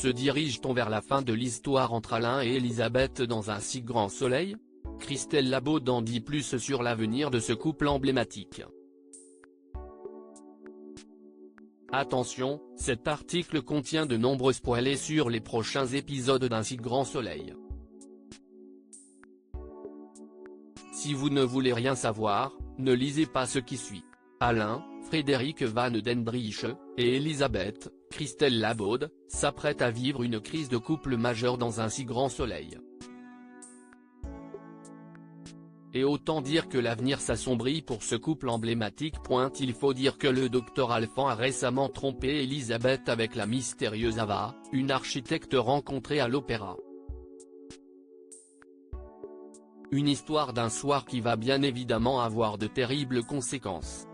Se dirige-t-on vers la fin de l'histoire entre Alain et Elisabeth dans Un si grand soleil? Christelle Labaude en dit plus sur l'avenir de ce couple emblématique. Attention, cet article contient de nombreux spoilers sur les prochains épisodes d'Un si grand soleil. Si vous ne voulez rien savoir, ne lisez pas ce qui suit. Alain, Frédéric Van Dendrich, et Elisabeth, Christelle Labaude, s'apprêtent à vivre une crise de couple majeure dans Un si grand soleil. Et autant dire que l'avenir s'assombrit pour ce couple emblématique. Il faut dire que le Dr Alphand a récemment trompé Elisabeth avec la mystérieuse Ava, une architecte rencontrée à l'opéra. Une histoire d'un soir qui va bien évidemment avoir de terribles conséquences.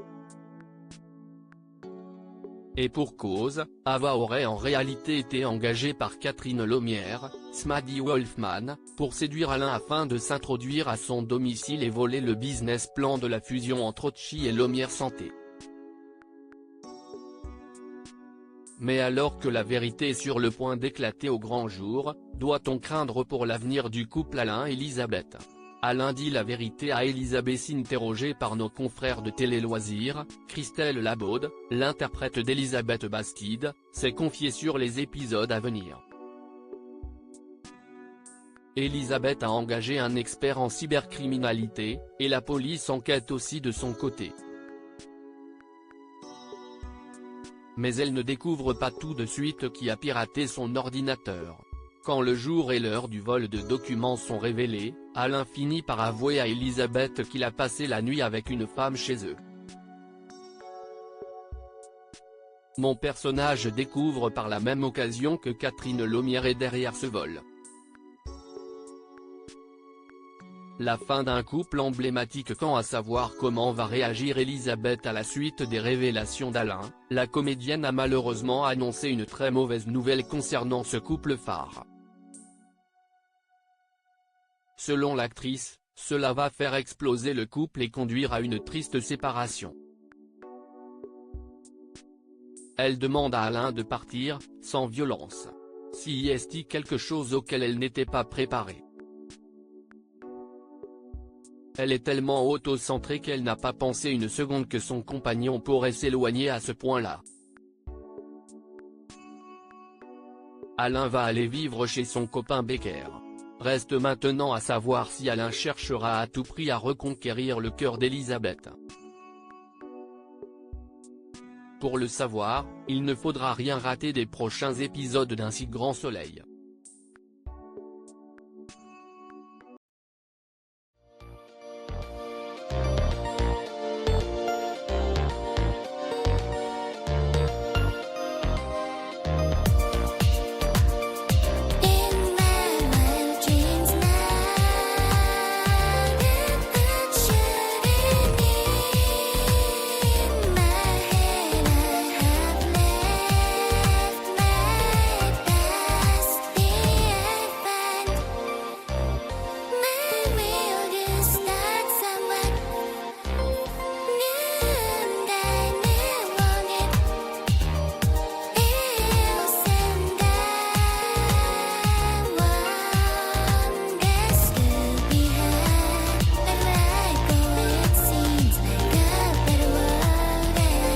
Et pour cause, Ava aurait en réalité été engagée par Catherine Lomière, Smady Wolfman, pour séduire Alain afin de s'introduire à son domicile et voler le business plan de la fusion entre Occhi et Lomière Santé. Mais alors que la vérité est sur le point d'éclater au grand jour, doit-on craindre pour l'avenir du couple Alain-Elisabeth? Alain dit la vérité à Elisabeth. Interrogée par nos confrères de Télé Loisirs, Christelle Labaude, l'interprète d'Elisabeth Bastide, s'est confiée sur les épisodes à venir. Elisabeth a engagé un expert en cybercriminalité, et la police enquête aussi de son côté. Mais elle ne découvre pas tout de suite qui a piraté son ordinateur. Quand le jour et l'heure du vol de documents sont révélés, Alain finit par avouer à Elisabeth qu'il a passé la nuit avec une femme chez eux. Mon personnage découvre par la même occasion que Catherine Lomière est derrière ce vol. La fin d'un couple emblématique. Quant à savoir comment va réagir Elisabeth à la suite des révélations d'Alain, la comédienne a malheureusement annoncé une très mauvaise nouvelle concernant ce couple phare. Selon l'actrice, cela va faire exploser le couple et conduire à une triste séparation. Elle demande à Alain de partir, sans violence. Si est quelque chose auquel elle n'était pas préparée. Elle est tellement auto-centrée qu'elle n'a pas pensé une seconde que son compagnon pourrait s'éloigner à ce point-là. Alain va aller vivre chez son copain Becker. Reste maintenant à savoir si Alain cherchera à tout prix à reconquérir le cœur d'Elisabeth. Pour le savoir, il ne faudra rien rater des prochains épisodes d'Un si grand soleil.